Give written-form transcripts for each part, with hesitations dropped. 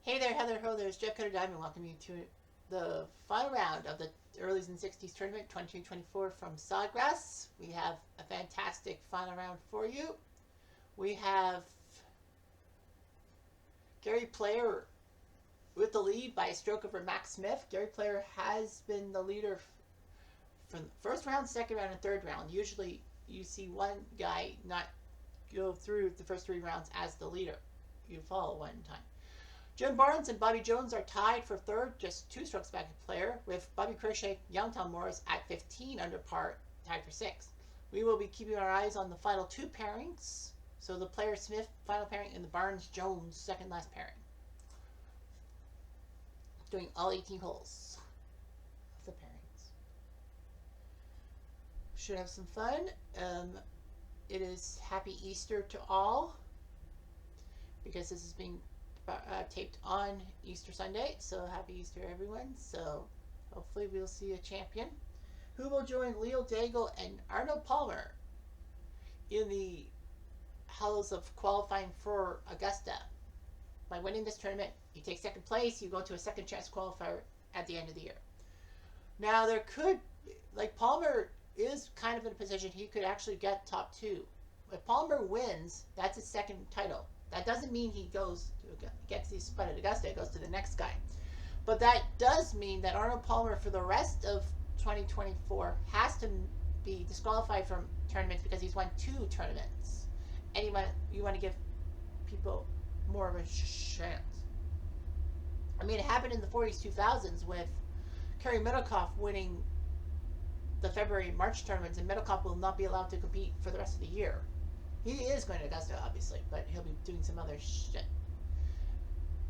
Hey there, Heather Ho, there's Jeff Cutter Diamond. Welcome you to the final round of the Earlies60s tournament 2024 from Sawgrass. We have a fantastic final round for you. We have Gary Player with the lead by a stroke over Max Smith. Gary Player has been the leader from the first round, second round, and third round. Usually you see one guy not go through the first three rounds as the leader. You follow one time. Jim Barnes and Bobby Jones are tied for third, just 2 strokes back of Player, with Bobby Crochet, Youngtown Morris at 15 under par, tied for 6th. We will be keeping our eyes on the final 2 pairings. So the Player Smith final pairing and the Barnes Jones second last pairing. Doing all 18 holes of the pairings. Should have some fun. It is Happy Easter to all, because this is being taped on Easter Sunday, so happy Easter everyone. So hopefully we'll see a champion who will join Leo Daigle and Arnold Palmer in the halls of qualifying for Augusta. By winning this tournament, you take second place, you go to a second chance qualifier at the end of the year. Now there could, like, Palmer is kind of in a position he could actually get top 2. If Palmer wins, that's his second title. That doesn't mean he gets his spot at Augusta. It goes to the next guy. But that does mean that Arnold Palmer, for the rest of 2024, has to be disqualified from tournaments because he's won 2 tournaments. And you want to give people more of a chance. I mean, it happened in the 40s, 2000s with Kerry Middlecoff winning the February and March tournaments, and Middlecoff will not be allowed to compete for the rest of the year. He is going to Augusta, obviously, but he'll be doing some other shit.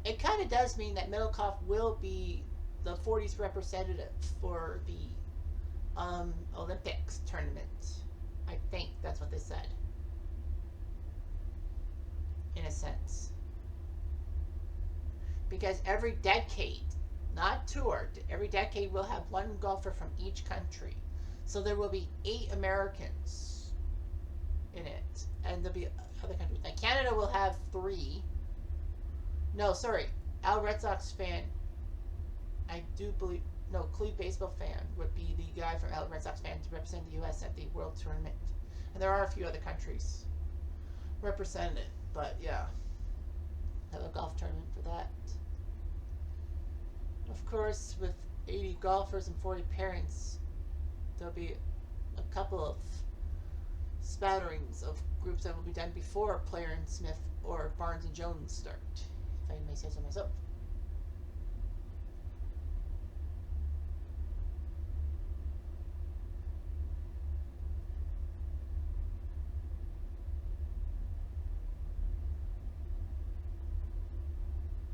It kind of does mean that Middlecoff will be the 40s representative for the Olympics tournament. I think that's what they said. In a sense. Because every decade, not tour, every decade will have 1 golfer from each country. So there will be 8 Americans in it. And there'll be other countries. Now, Canada will have 3. No, sorry. Al Red Sox fan, I do believe, no, Cleve baseball fan would be the guy from Al Red Sox fan to represent the U.S. at the World Tournament. And there are a few other countries represented, but yeah. Have a golf tournament for that. Of course, with 80 golfers and 40 pairings, there'll be a couple of spatterings of groups that will be done before Player and Smith or Barnes and Jones start, if I may say so myself.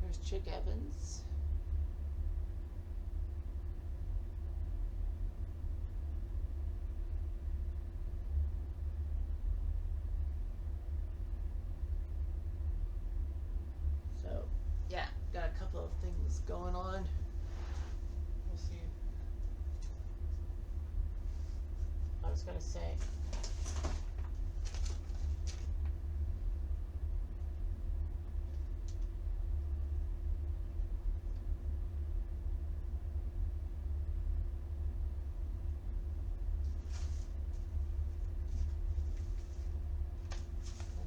There's Chick Evans. Yeah, got a couple of things going on. We'll see. I was going to say.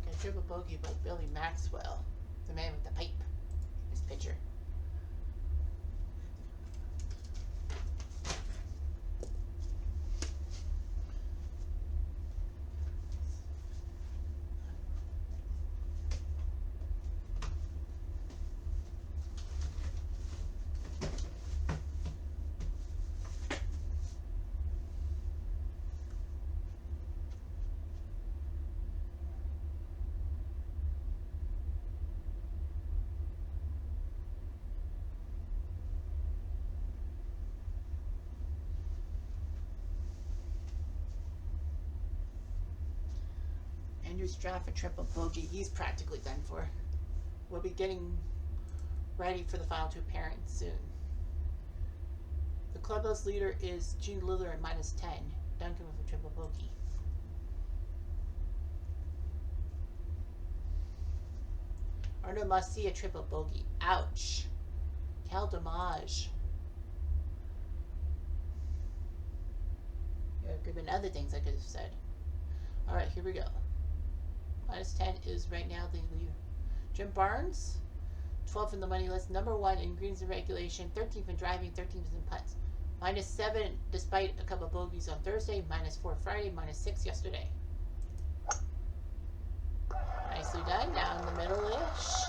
Okay, triple bogey by Billy Maxwell, the man with the pipe. Picture. Andrew Straff, triple bogey. He's practically done for. We'll be getting ready for the final 2 pairings soon. The clubhouse leader is Gene Liller at -10. Duncan with a triple bogey. Arnaud must see a triple bogey. Ouch. Quel dommage. There could have been other things I could have said. Alright, here we go. -10 is right now the leader. Jim Barnes, 12th in the money list, number 1 in greens and regulation, 13th in driving, 13th in putts. -7 despite a couple of bogeys on Thursday, -4 Friday, -6 yesterday. Nicely done, now in the middle-ish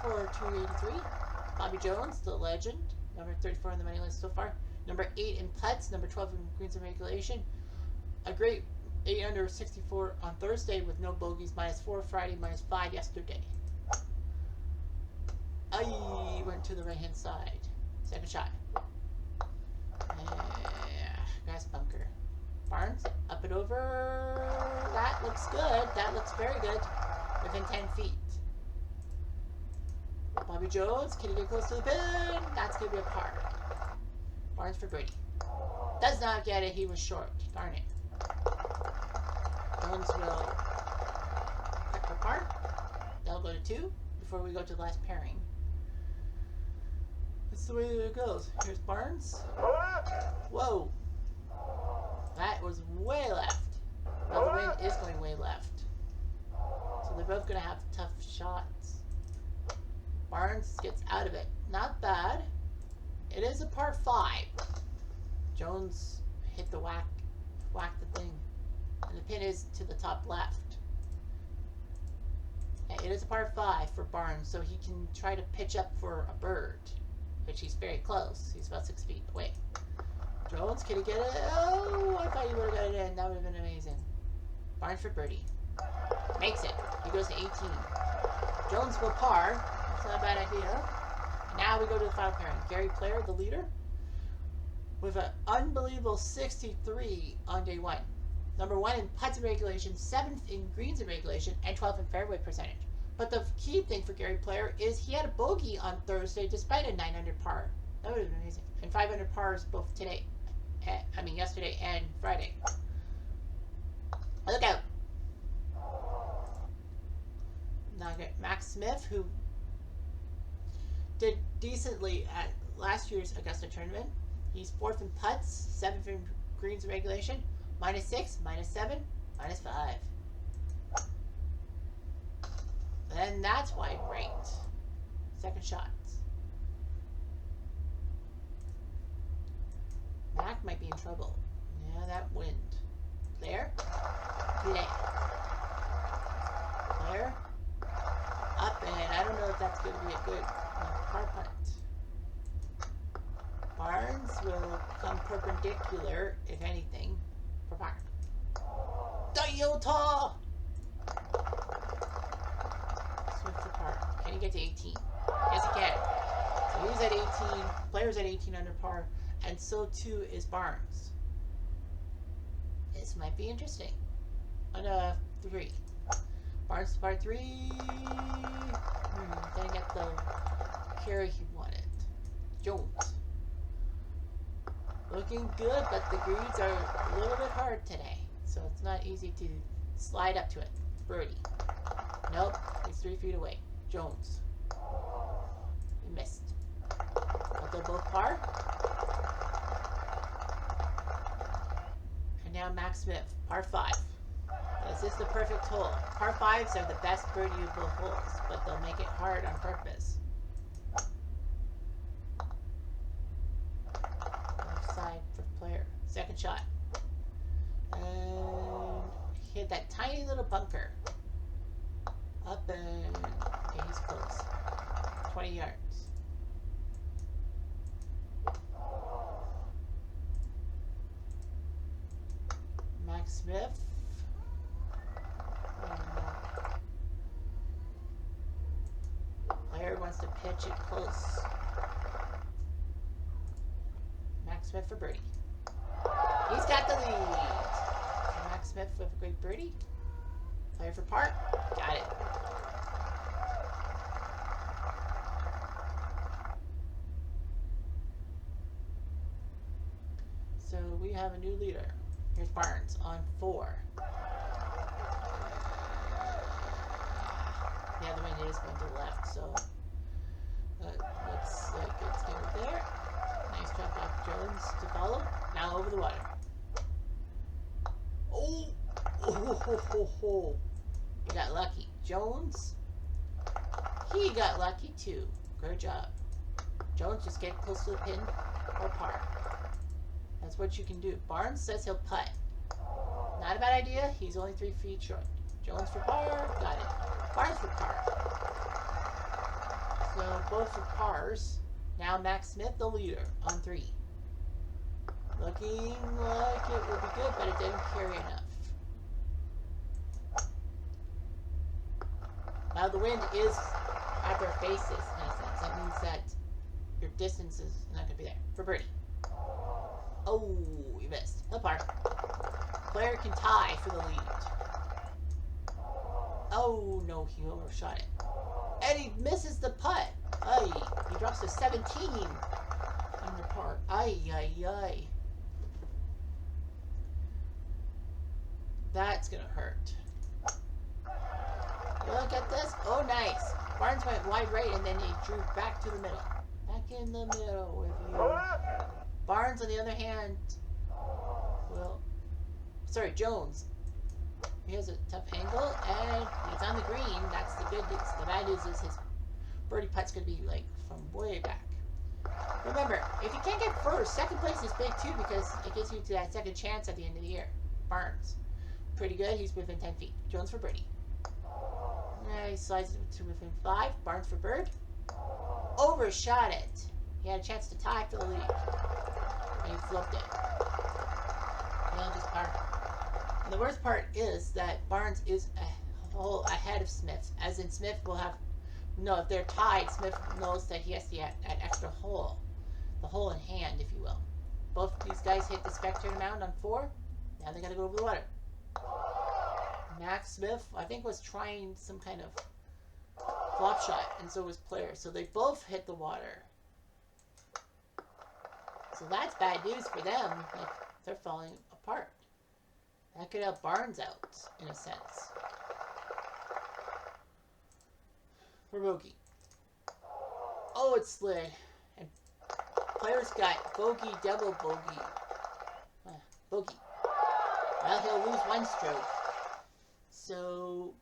for 283. Bobby Jones, the legend, number 34 on the money list so far. Number 8 in putts, number 12 in greens and regulation. A great 8 under 64 on Thursday with no bogeys, -4 Friday, -5 yesterday. I went to the right hand side. Second shot. Grass bunker. Barnes, up and over. That looks good. That looks very good. Within 10 feet. Bobby Jones, can he get close to the pin? That's going to be a par. Barnes for birdie. Does not get it. He was short. Darn it. Jones will cut for par. They'll go to 2 before we go to the last pairing. That's the way it goes. Here's Barnes. Whoa. That was way left. Now the wind is going way left. So they're both going to have tough shots. Barnes gets out of it. Not bad. It is a par 5. Jones hit the whack the thing. And the pin is to the top left. Okay, it is a par 5 for Barnes, so he can try to pitch up for a bird. Which he's very close. He's about 6 feet away. Jones, can he get it? Oh, I thought he would have got it in. That would have been amazing. Barnes for birdie. Makes it. He goes to 18. Jones will par. That's not a bad idea. And now we go to the final pairing. Gary Player, the leader, with an unbelievable 63 on day 1. Number 1 in putts and regulation, 7th in greens and regulation, and 12th in fairway percentage. But the key thing for Gary Player is he had a bogey on Thursday despite a 900 par. That would have been amazing. And 500 pars both today. Yesterday and Friday. Look out. Now I get Max Smith, who did decently at last year's Augusta tournament. He's 4th in putts, 7th in greens regulation, -6, -7, -5. And that's why great. Second shots. Mac might be in trouble. Yeah, that wind. There. Play. There. Up, and I don't know if that's going to be a good par putt. Barnes will come perpendicular, if anything, for par. Toyota! Swing for par. Can he get to 18? Yes, he can. So he's at 18. Player's at 18 under par. And so too is Barnes. This might be interesting. On a 3. Barnes to par 3. Didn't get the carry he wanted. Jones. Looking good, but the greens are a little bit hard today. So it's not easy to slide up to it. Birdie. Nope, he's 3 feet away. Jones. He missed. But they're both par. And now Max Smith, par 5. Is this the perfect hole? Par 5s are the best birdieable holes, but they'll make it hard on purpose. Left side for Player. Second shot. And hit that tiny little bunker. Up and... okay, he's close. 20 yards. Max Smith. Player wants to pitch it close. Max Smith for birdie. He's got the lead. Max Smith with a great birdie. Player for par. Got it. So we have a new leader. Here's Barnes on 4. Yeah, the wind is going to the left, so looks like it's going to be there. Nice jump off Jones to follow. Now over the water. Oh! Oh! You got lucky. Jones, he got lucky too. Good job. Jones, just get close to the pin or par. That's what you can do. Barnes says he'll putt. Not a bad idea. He's only 3 feet short. Jones for par. Got it. Barnes for par. So both for pars. Now Max Smith, the leader, on 3. Looking like it will be good, but it didn't carry enough. Now the wind is at their faces, in a sense. That means that your distance is not going to be there. For birdie. Oh, you missed. Hill par. Player can tie for the lead. Oh, no, he overshot it. And he misses the putt. Aye, he drops to 17 under par. Aye. That's going to hurt. Look at this. Oh, nice. Barnes went wide right, and then he drew back to the middle. Back in the middle with you. Barnes, on the other hand, Jones. He has a tough angle, and he's on the green. That's the good news. The bad news is his birdie putt's going to be, like, from way back. Remember, if you can't get first, second place is big, too, because it gets you to that second chance at the end of the year. Barnes. Pretty good. He's within 10 feet. Jones for birdie. He slides it to within 5. Barnes for bird. Overshot it. He had a chance to tie for the lead. And he flipped it. He'll just par. And the worst part is that Barnes is a hole ahead of Smith. As in, Smith will have... No, if they're tied, Smith knows that he has to get that extra hole. The hole in hand, if you will. Both these guys hit the spectator mound on 4. Now they got to go over the water. Max Smith, I think, was trying some kind of flop shot, and so was Player. So they both hit the water. So that's bad news for them. Like, they're falling apart. That could help Barnes out, in a sense. For bogey. Oh, it slid. And Player's got bogey, double bogey. Bogey. Well, he'll lose 1 stroke. So,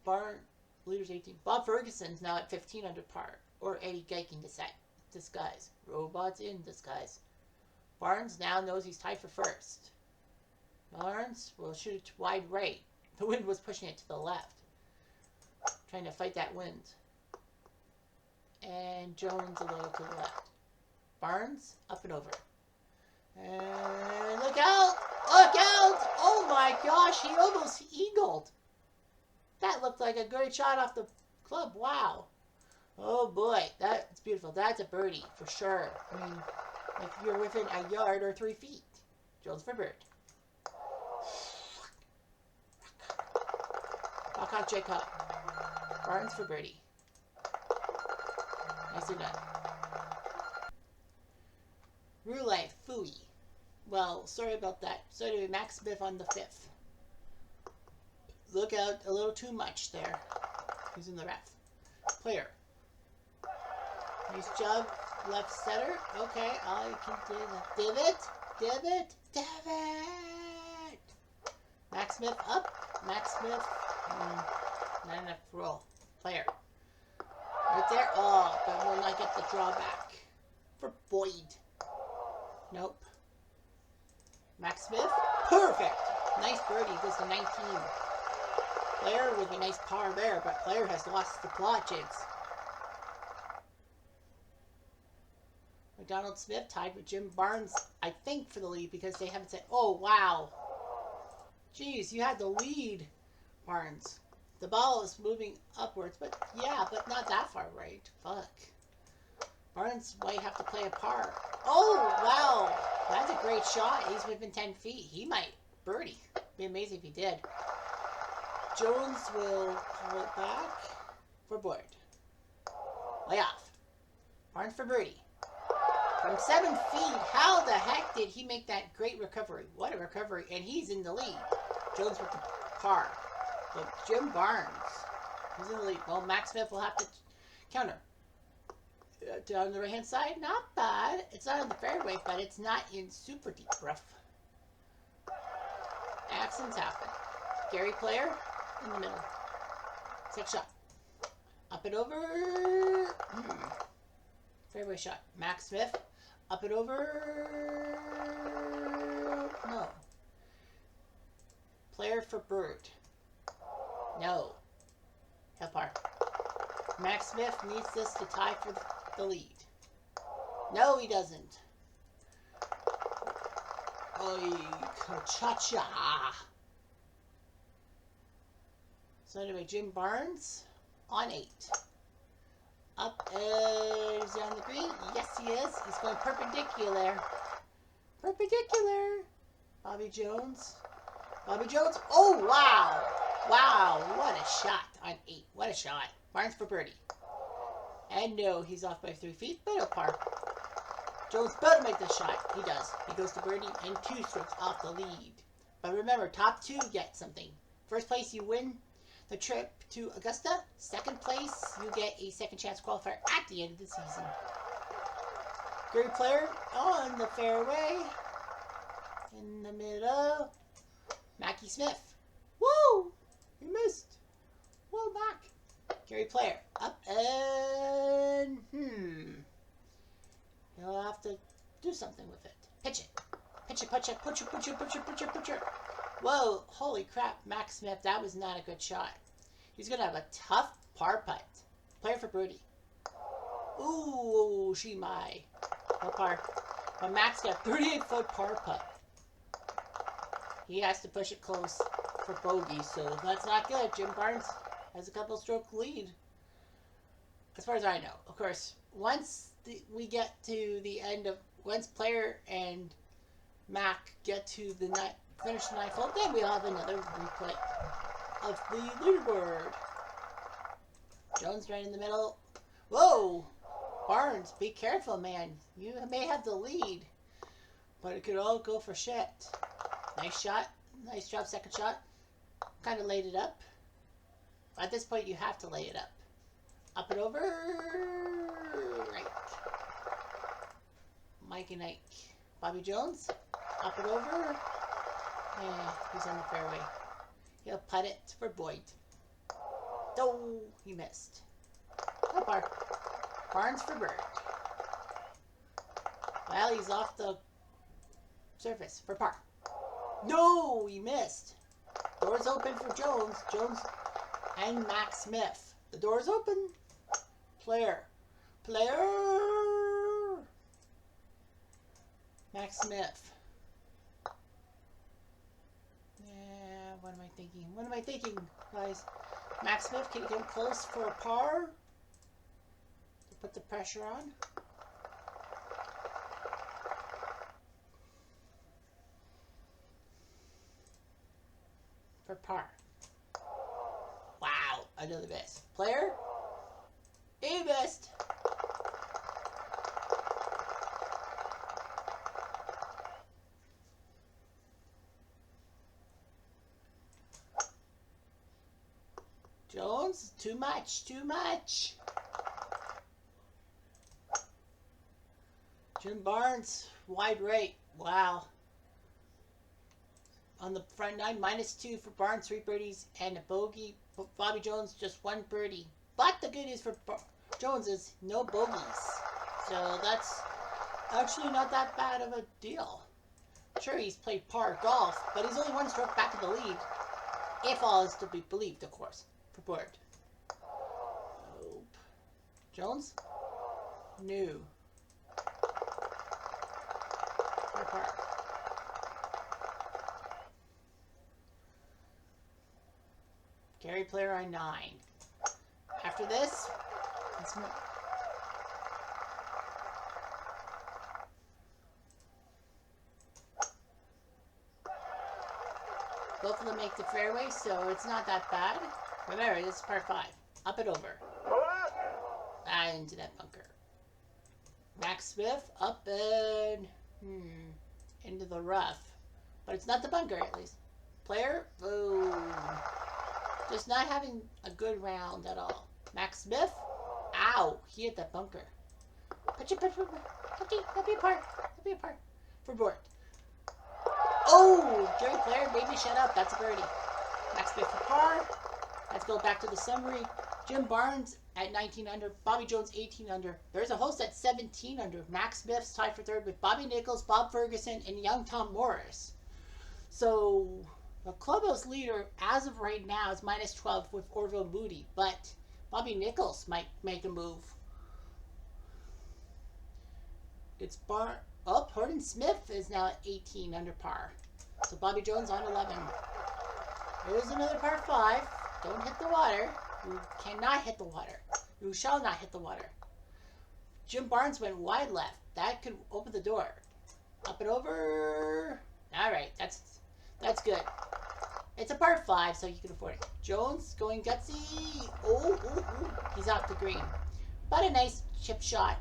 leader's 18. Bob Ferguson's now at 15 under par. Or Eddie Geik in disguise. Robots in disguise. Barnes now knows he's tied for first. Barnes will shoot it wide right. The wind was pushing it to the left. Trying to fight that wind. And Jones a little to the left. Barnes up and over. And look out! Look out! Oh my gosh, he almost eagled. That looked like a good shot off the club. Wow. Oh boy, that's beautiful. That's a birdie for sure. I mean, if you're within a yard or 3 feet. Jones for bird. Walk off Jacob. Barnes for birdie. Nicely done. Roulette, phooey. Well, sorry about that. So anyway, Max Smith on the 5th. Look out a little too much there. He's in the ref. Player. Nice job, left center. Okay, I can do that. Divot. Max Smith up. Max Smith. Not enough roll. Player. Right there. Oh, but will not get the drawback. For Boyd. Nope. Max Smith. Perfect. Nice birdie. Goes to 19. Player would be nice par there, but Player has lost the plot, Jigs. McDonald Smith tied with Jim Barnes, I think, for the lead because they haven't said, oh, wow. Jeez, you had the lead, Barnes. The ball is moving upwards, but yeah, but not that far right. Fuck. Barnes might have to play a par. Oh, wow. That's a great shot. He's within 10 feet. He might birdie. Be amazing if he did. Jones will pull it back for Boyd. Way off. Barnes for birdie. From 7 feet, how the heck did he make that great recovery? What a recovery. And he's in the lead. Jones with the par. But Jim Barnes, Who's in the lead? Well, Max Smith will have to counter. Down the right hand side, not bad. It's not in the fairway, but it's not in super deep rough. Accidents happen. Gary Player in the middle. Second shot. Up and over. Fairway shot. Max Smith. Up and over. No. Player for bird. No. Hell par. Max Smith needs this to tie for the lead. No, he doesn't. Oy, cha-cha. So anyway, Jim Barnes on 8. Up is down the green. Yes, he is. He's going perpendicular. Perpendicular. Bobby Jones. Bobby Jones. Oh, wow. Wow, what a shot on 8. What a shot. Barnes for birdie. And no, he's off by 3 feet, but a par. Jones better make this shot. He does. He goes to birdie and 2 strokes off the lead. But remember, top 2 get something. First place, you win the trip to Augusta. Second place, you get a second chance qualifier at the end of the season. Gary Player on the fairway. In the middle. Mackie Smith. Woo! He missed. Whoa, Mac. Gary Player. Up and... He'll have to do something with it. Pitch it. Pitch it, pitch it, pitch it, pitch it, pitch it, pitch it, pitch it. Whoa, holy crap, Max Smith, that was not a good shot. He's going to have a tough par putt. Player for birdie. Ooh, she my. No par. But Max got 38-foot par putt. He has to push it close for bogey, so that's not good. Jim Barnes has a couple stroke lead. As far as I know. Of course, once we get to the end of... Once Player and Mac get to the finish the 9th hole, then we'll have another replay of the leaderboard. Jones right in the middle. Whoa! Barnes, be careful, man. You may have the lead, but it could all go for shit. Nice shot. Nice job, second shot. Kind of laid it up. At this point, you have to lay it up. Up and over. Right. Mike and Ike. Bobby Jones. Up and over. Yeah, he's on the fairway. He'll putt it for Boyd. Oh, he missed. No par. Barnes for bird. Well, he's off the surface for par. No, he missed. Doors open for Jones. Jones and Max Smith. The door's open. Player. Player. Max Smith. Yeah, what am I thinking? What am I thinking, guys? Max Smith, can you come close for a par? To put the pressure on. For par. Wow, another miss. Player? He missed. Jones, too much, too much. Jim Barnes, wide right. Wow. On the front 9, -2 for Barnes, 3 birdies, and a bogey. Bobby Jones, just 1 birdie. But the good news for Jones is no bogeys. So that's actually not that bad of a deal. Sure, he's played par golf, but he's only 1 stroke back of the lead. If all is to be believed, of course, for Boyd. Nope. Jones? No. Par. Gary Player on 9. After this, let's move. Both of them make the fairway, so it's not that bad. Remember, this is par 5. Up and over. Into that bunker. Max Smith up and into the rough. But it's not the bunker, at least. Player, boom. Just not having a good round at all. Max Smith. Ow. He hit that bunker. Put your Let me apart. Let me apart. For board. Oh! Gary Player, baby, shut up. That's a birdie. Max Smith for par. Let's go back to the summary. Jim Barnes at 19 under. Bobby Jones 18 under. There's a host at 17 under. Max Smith's tied for third with Bobby Nichols, Bob Ferguson, and young Tom Morris. So the clubhouse leader as of right now is minus 12 with Orville Moody, but Bobby Nichols might make a move. It's Horton Smith is now at 18 under par. So Bobby Jones on 11. Here's another par 5. Don't hit the water. You cannot hit the water. You shall not hit the water. Jim Barnes went wide left. That could open the door. Up and over. All right, that's good. It's a par 5, so you can afford it. Jones going gutsy. Oh, he's off the green. But a nice chip shot.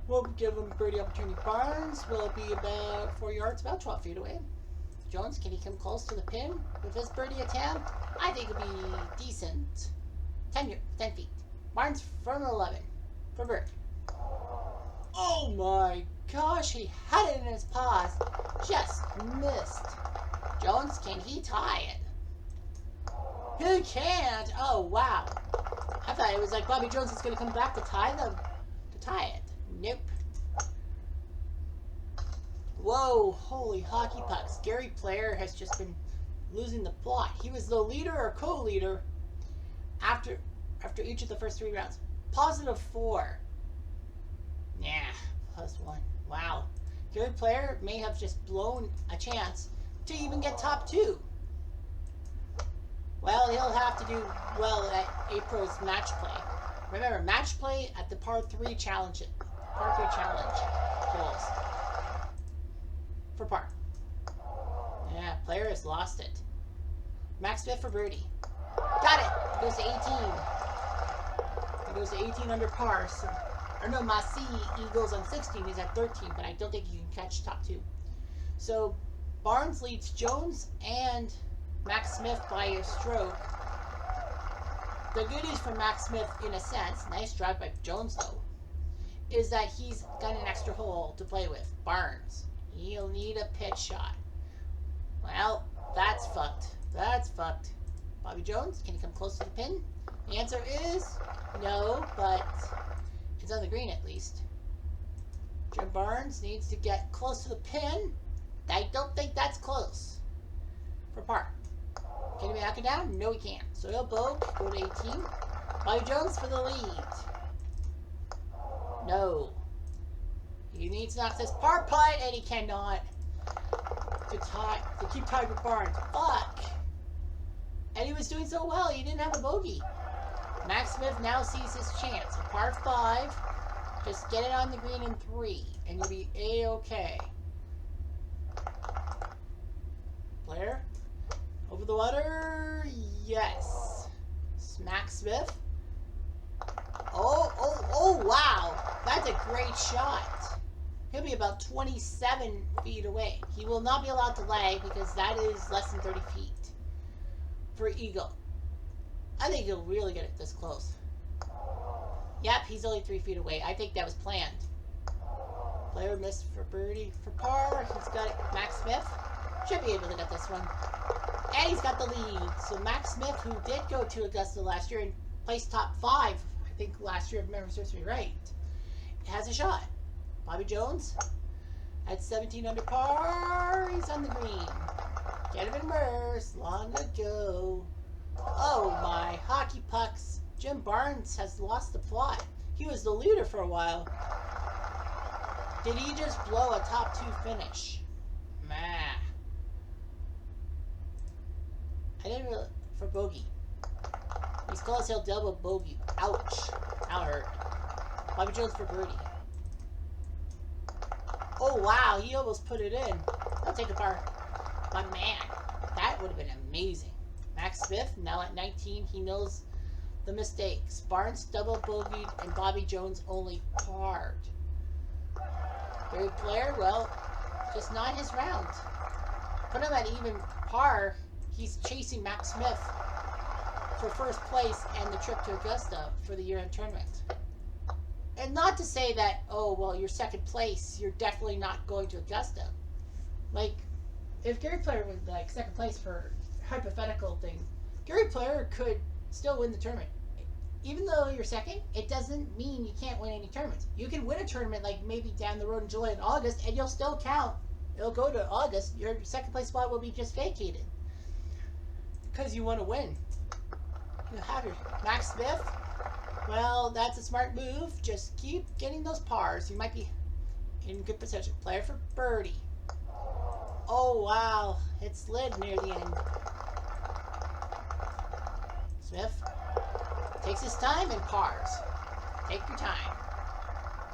We'll give him birdie opportunity. Barnes will be about 4 yards, about 12 feet away. Jones, can he come close to the pin with his birdie attempt? I think it'll be decent. 10 feet. Barnes from 11 for bird. Oh my gosh, he had it in his paws. Just missed. Jones, can he tie it? He can't. Oh wow. I thought it was like Bobby Jones is going to come back to tie it. Nope. Whoa, holy hockey pucks. Gary Player has just been losing the plot. He was the leader or co-leader after each of the first 3 rounds. Positive 4. Yeah, +1. Wow. Gary Player may have just blown a chance to even get top 2. Well, he'll have to do well at April's match play. Remember, match play at the par 3 challenge. Par 3 challenge holes. For par. Yeah, Player has lost it. Max Smith for birdie. Got it! It goes to 18. It goes to 18 under par. So, or no, Massey Eagles on 16. He's at 13, but I don't think he can catch top 2. So, Barnes leads Jones and Max Smith by a stroke. The good news for Max Smith, in a sense, nice drive by Jones though, is that he's got an extra hole to play with. Barnes, he'll need a pitch shot. Well, that's fucked. That's fucked. Bobby Jones, can he come close to the pin? The answer is no, but it's on the green at least. Jim Barnes needs to get close to the pin. I don't think that's close. For par. Can he knock it down? No, he can't. So he'll go to 18. Bobby Jones for the lead. No. He needs to knock this par putt, and he cannot. To keep tied with Barnes. Fuck. And he was doing so well. He didn't have a bogey. Max Smith now sees his chance. A par 5. Just get it on the green in 3, and you'll be A-okay. Player. Over the water. Yes. Max Smith. Oh, wow. That's a great shot. He'll be about 27 feet away. He will not be allowed to lag because that is less than 30 feet for eagle. I think he'll really get it this close. Yep, he's only 3 feet away. I think that was planned. Player missed for birdie. For par, he's got it. Max Smith should be able to get this one. And he's got the lead. So Max Smith, who did go to Augusta last year and placed top 5, I think last year, if memory serves me right, has a shot. Bobby Jones at 17 under par. He's on the green. Can't have been worse. Long ago. Oh my hockey pucks. Jim Barnes has lost the plot. He was the leader for a while. Did he just blow a top 2 finish? Meh. I didn't really, for bogey. He's close, he'll double bogey. Ouch. That hurt. Bobby Jones for birdie. Oh wow, he almost put it in. I'll take a par. But man, that would have been amazing. Max Smith, now at 19, he knows the mistakes. Barnes double bogeyed and Bobby Jones only parred. Third player, well, just not his round. Put him at even par. he's chasing Max Smith for first place and the trip to Augusta for the year-end tournament. And not to say that, oh, well, you're second place, you're definitely not going to Augusta. Like, if Gary Player was like second place for hypothetical thing, Gary Player could still win the tournament. Even though you're second, it doesn't mean you can't win any tournaments. You can win a tournament like maybe down the road in July and August, and you'll still count. It'll go to August. Your second place spot will be just vacated because you want to win. You have your Max Smith. Well, that's a smart move. Just keep getting those pars. You might be in good position. Player for birdie. Oh, wow. It slid near the end. Smith takes his time and pars. Take your time.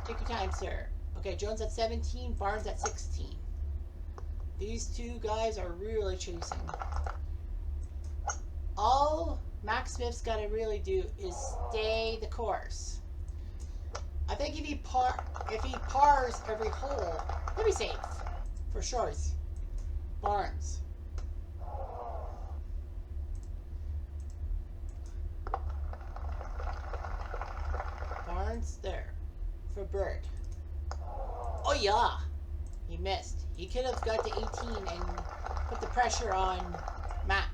Take your time, sir. Okay, Jones at 17, Barnes at 16. These two guys are really chasing. All Max Smith's got to really do is stay the course. I think if he pars every hole, he'll be safe. For sure. Barnes. Barnes there. For Bird. Oh yeah! He missed. He could have got to 18 and put the pressure on Mac.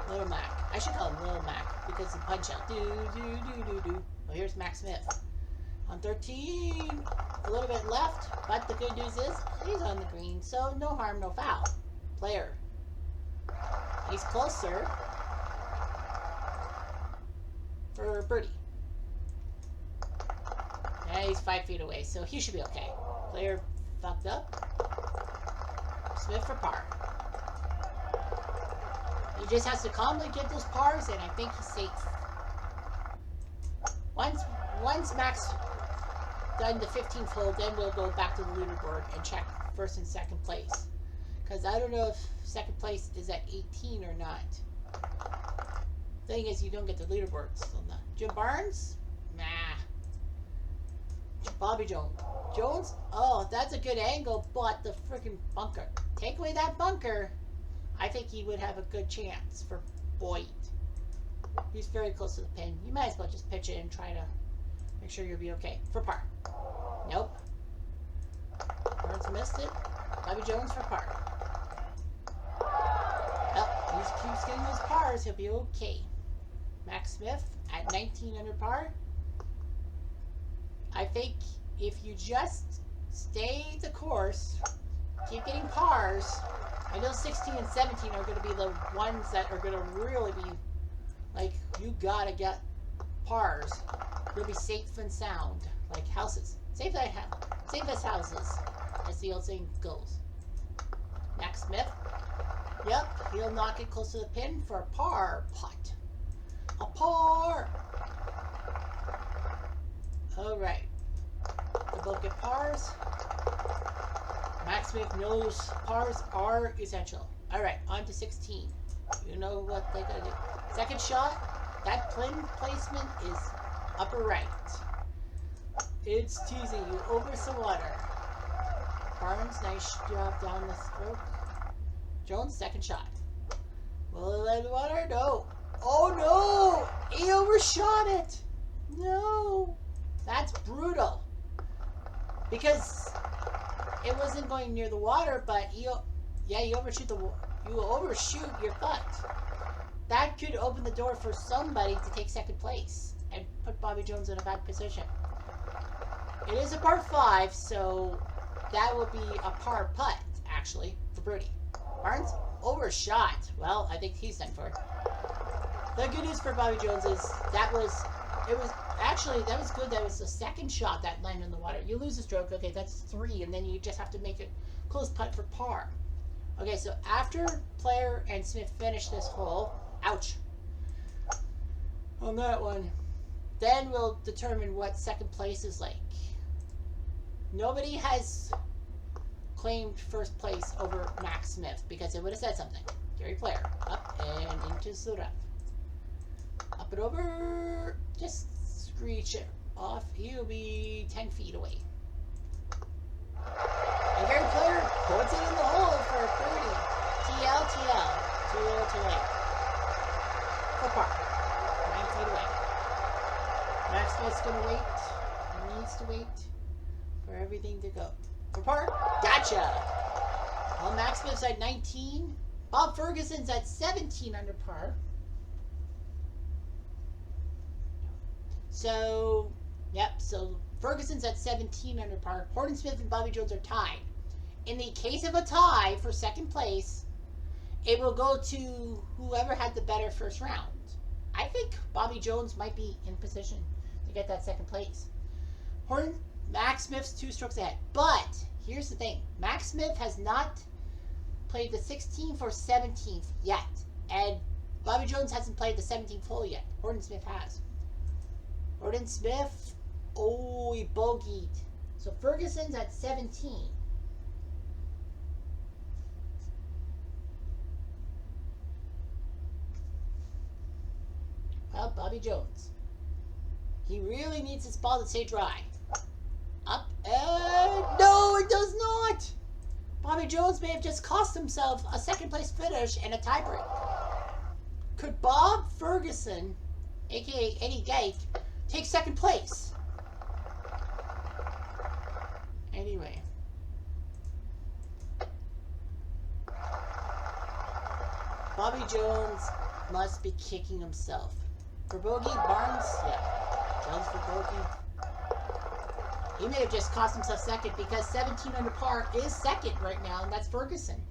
Little Mac. I should call him Little Mac because the punch out. Well, here's Max Smith. On 13, a little bit left, but the good news is he's on the green, so no harm, no foul. Player. He's closer for birdie. Yeah, he's 5 feet away, so he should be okay. Player fucked up. Smith for par. He just has to calmly get those pars, and I think he's safe. Once Max done the 15th hole, then we'll go back to the leaderboard and check first and second place. Because I don't know if second place is at 18 or not. Thing is, you don't get the leaderboards. Jim Barnes? Nah. Bobby Jones. Jones? Oh, that's a good angle, but the freaking bunker. Take away that bunker, I think he would have a good chance for Boyd. He's very close to the pin. You might as well just pitch it and try to make sure you'll be okay. For par. Nope. Barnes missed it. Bobby Jones for par. Well, he keeps getting those pars. He'll be okay. Max Smith at 19 under par. I think if you just stay the course, keep getting pars, I know 16 and 17 are going to be the ones that are going to really be like, you gotta get pars. You'll be safe and sound, like houses. Safe as houses, as the old saying goes. Max Smith. Yep, he'll knock it close to the pin for a par putt. A par! Alright. They both get pars. Max Smith knows pars are essential. Alright, on to 16. You know what they gotta do. Second shot, that pin placement is upper right. It's teasing you over some water. Barnes, nice job down the stroke. Jones, second shot. Will it land the water? No. Oh no! He overshot it! No! That's brutal. Because it wasn't going near the water, but you overshoot your putt. That could open the door for somebody to take second place and put Bobby Jones in a bad position. It is a par 5, so that will be a par putt, actually, for birdie. Barnes overshot. Well, I think he's done for. The good news for Bobby Jones is that was good. That was the second shot that landed in the water. You lose a stroke, okay, that's 3, and then you just have to make a close putt for par. Okay, so after Player and Smith finish this hole, ouch, on that one, then we'll determine what second place is like. Nobody has claimed first place over Max Smith because it would have said something. Gary Player, up and into the rough. Up and over, just screech it off. He'll be 10 feet away. And Gary Player puts it in the hole for a birdie. TL. little too late. For par. 9 feet away. Maxwell's gonna wait. He needs to wait for everything to go. For par. Gotcha! Well, Max Smith's at 19. Bob Ferguson's at 17 under par. So, yep, so Ferguson's at 17 under par. Horton Smith and Bobby Jones are tied. In the case of a tie for second place, it will go to whoever had the better first round. I think Bobby Jones might be in position to get that second place. Max Smith's 2 strokes ahead. But here's the thing. Max Smith has not played the 16th or 17th yet. And Bobby Jones hasn't played the 17th hole yet. Horton Smith has. Horton Smith, oh, he bogeyed. So Ferguson's at 17. Well, Bobby Jones. He really needs his ball to stay dry. Up and no, it does not. Bobby Jones may have just cost himself a second place finish and a tiebreak. Could Bob Ferguson, aka Eddie Geik, take second place? Anyway. Bobby Jones must be kicking himself. For bogey, Barnes, yeah. Jones for bogey. He may have just cost himself second because 17 under par is second right now, and that's Ferguson.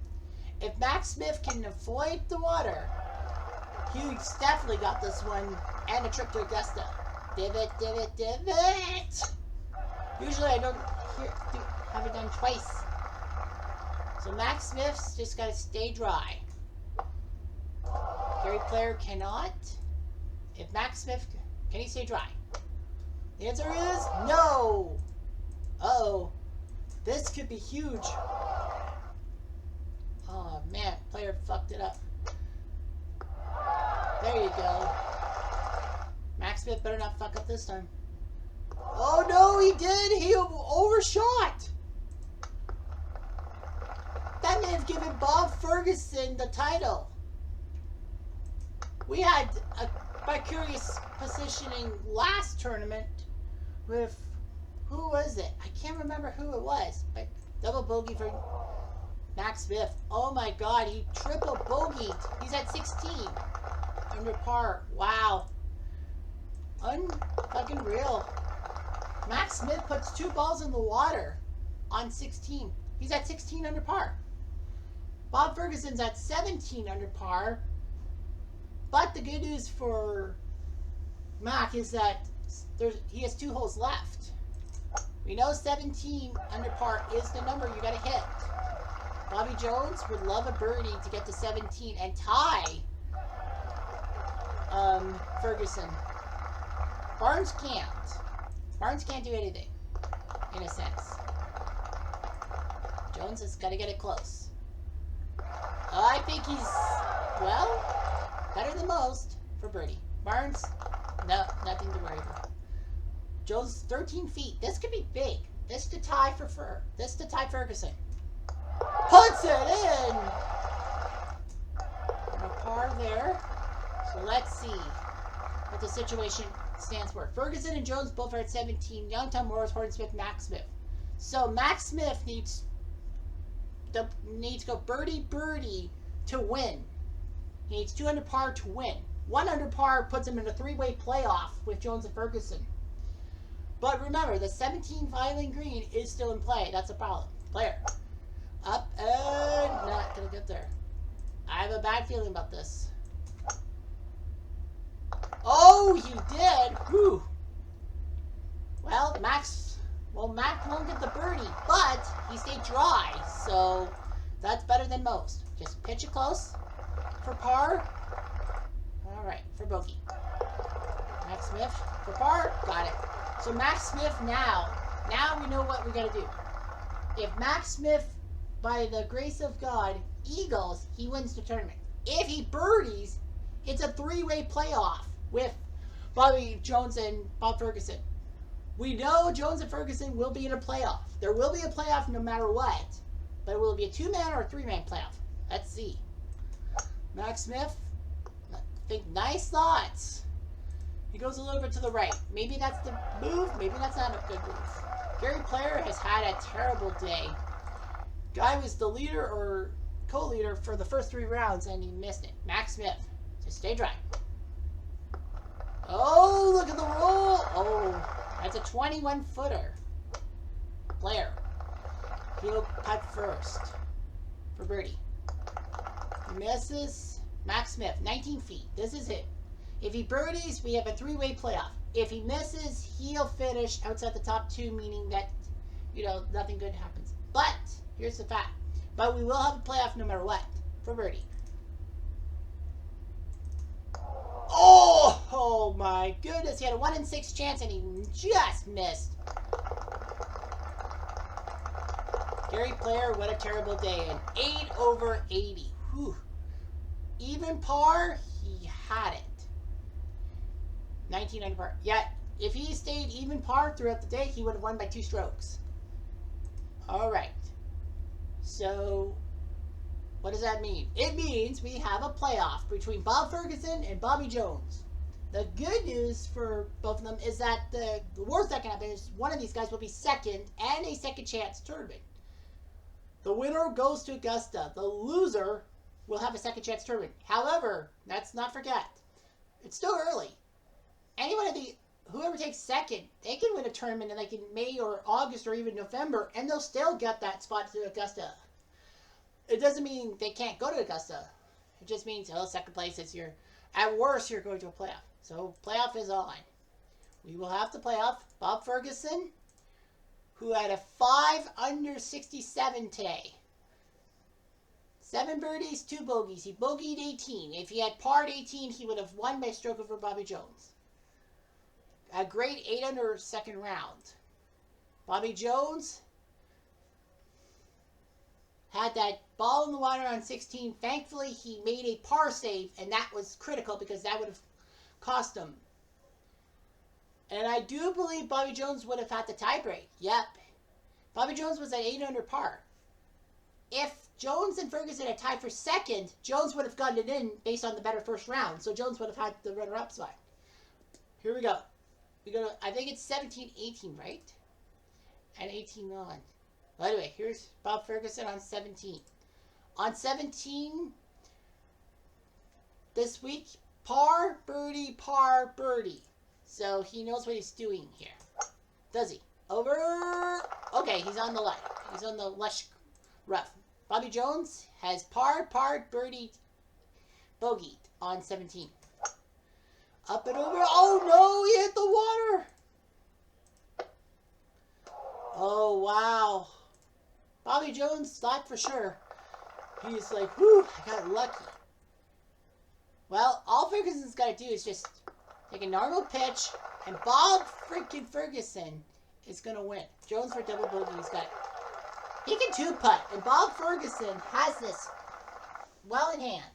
If Max Smith can avoid the water, he's definitely got this one and a trip to Augusta. Divot, divot, divot! Usually I don't have it done twice. So Max Smith's just got to stay dry. Gary Player cannot. If Max Smith, can he stay dry? The answer is no. Uh-oh. This could be huge. Oh man, Player fucked it up. There you go. Max Smith better not fuck up this time. Oh no, he did! He overshot! That may have given Bob Ferguson the title. We had a curious positioning last tournament with, who was it? I can't remember who it was, but double bogey for Max Smith. Oh my god, he triple bogeyed. He's at 16 under par. Wow. Unfucking real. Max Smith puts 2 balls in the water on 16. He's at 16 under par. Bob Ferguson's at 17 under par. But the good news for Mac is that he has 2 holes left. We know 17 under par is the number you got to hit. Bobby Jones would love a birdie to get to 17 and tie Ferguson. Barnes can't. Barnes can't do anything, in a sense. Jones has got to get it close. I think he's, well, better than most for birdie. Barnes, no, nothing to worry about. Jones, 13 feet. This could be big. This to tie this to tie Ferguson. Puts it in. And a par there. So let's see what the situation stands for. Ferguson and Jones both are at 17. Youngtown, Morris, Horton Smith, Max Smith. So Max Smith needs to go birdie to win. He needs 2 under par to win. 1 under par puts him in a 3-way playoff with Jones and Ferguson. But remember, the 17 filing green is still in play. That's a problem. Player. Up and not going to get there. I have a bad feeling about this. Oh, he did. Whew. Well, Max won't get the birdie, but he stayed dry. So that's better than most. Just pitch it close for par. All right, for bogey. Max Smith for par. Got it. So Max Smith now we know what we got to do. If Max Smith, by the grace of God, eagles, he wins the tournament. If he birdies, it's a 3-way playoff with Bobby Jones and Bob Ferguson. We know Jones and Ferguson will be in a playoff. There will be a playoff no matter what. But will it be a 2-man or a 3-man playoff? Let's see. Max Smith, think nice thoughts. He goes a little bit to the right. Maybe that's the move. Maybe that's not a good move. Gary Player has had a terrible day. Guy was the leader or co-leader for the first 3 rounds and he missed it. Max Smith, just stay dry. Oh, look at the roll. Oh, that's a 21-footer. Player. He'll putt first for birdie. He misses. Max Smith, 19 feet. This is it. If he birdies, we have a 3-way playoff. If he misses, he'll finish outside the top 2, meaning that, nothing good happens. But, here's the fact. But we will have a playoff no matter what for birdie. Oh my goodness. He had a 1 in 6 chance and he just missed. Gary Player, what a terrible day. An 8 over 80. Whew. Even par, he had it. 19 under par. Yeah, if he stayed even par throughout the day, he would have won by 2 strokes. All right. So, what does that mean? It means we have a playoff between Bob Ferguson and Bobby Jones. The good news for both of them is that the worst that can happen is one of these guys will be second and a second chance tournament. The winner goes to Augusta. The loser will have a second chance tournament. However, let's not forget, it's still early. Whoever takes second, they can win a tournament in like in May or August or even November, and they'll still get that spot to Augusta. It doesn't mean they can't go to Augusta. It just means, second place is at worst, you're going to a playoff. So, playoff is on. We will have the playoff. Bob Ferguson, who had a 5 under 67 today. 7 birdies, 2 bogeys. He bogeyed 18. If he had parred 18, he would have won by a stroke over Bobby Jones. A great 8 under second round. Bobby Jones had that ball in the water on 16. Thankfully, he made a par save, and that was critical because that would have cost him. And I do believe Bobby Jones would have had the tiebreak. Yep. Bobby Jones was at 8 under par. If Jones and Ferguson had tied for second, Jones would have gotten it in based on the better first round. So Jones would have had the runner-up spot. Here we go. I think it's 17-18, right? And 18 on. Well, anyway, here's Bob Ferguson on 17. On 17, this week, par, birdie, par, birdie. So he knows what he's doing here. Does he? Over. Okay, he's on the line. He's on the lush rough. Bobby Jones has par, birdie, bogeyed on 17. Up and over. Oh no, he hit the water. Oh wow. Bobby Jones thought for sure. He's like, whew, I got lucky. Well, all Ferguson's got to do is just take a normal pitch, and Bob freaking Ferguson is going to win. Jones for double bogey. He can 2-putt, and Bob Ferguson has this well in hand.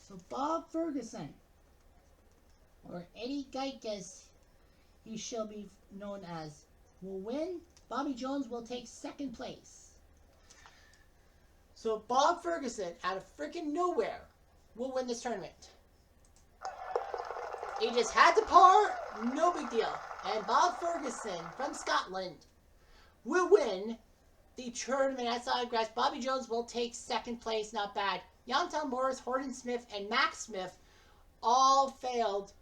So Bob Ferguson, or Eddie Geik as he shall be known as, will win. Bobby Jones will take second place. So Bob Ferguson, out of freaking nowhere, will win this tournament. He just had to par, no big deal. And Bob Ferguson from Scotland will win the tournament at Sawgrass. Bobby Jones will take second place, not bad. Yanton Morris, Horton Smith, and Max Smith all failed.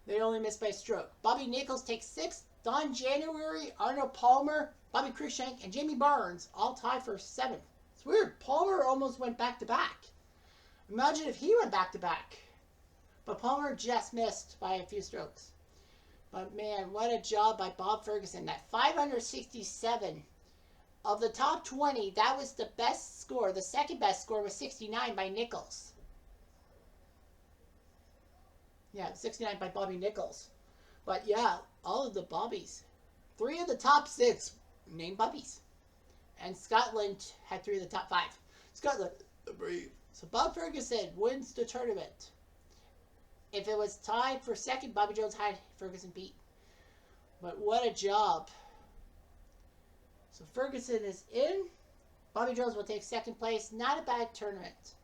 They only missed by a stroke. Bobby Nichols takes 6th. Don January, Arnold Palmer, Bobby Cruikshank, and Jamie Barnes all tie for 7th. It's weird. Palmer almost went back-to-back. Imagine if he went back-to-back. But Palmer just missed by a few strokes. But man, what a job by Bob Ferguson. That 567 of the top 20, that was the best score. The second best score was 69 by Nichols. Yeah, 69 by Bobby Nichols. But yeah, all of the Bobbies. 3 of the top 6 named Bobbies. And Scotland had 3 of the top 5. Scotland, the brave. So Bob Ferguson wins the tournament. If it was tied for second, Bobby Jones had Ferguson beat. But what a job. So Ferguson is in. Bobby Jones will take second place. Not a bad tournament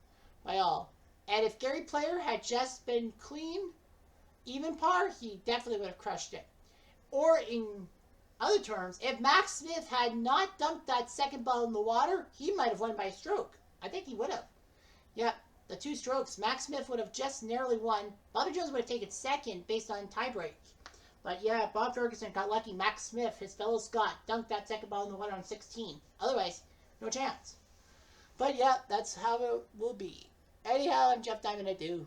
by all. And if Gary Player had just been clean, even par, he definitely would have crushed it. Or in other terms, if Max Smith had not dumped that second ball in the water, he might have won by a stroke. I think he would have. Yep, the 2 strokes. Max Smith would have just narrowly won. Bobby Jones would have taken second based on tiebreak. But yeah, Bob Ferguson got lucky. Max Smith, his fellow Scot, dunked that second ball in the water on 16. Otherwise, no chance. But yeah, that's how it will be. Anyhow, I'm Jeff Diamond. I do.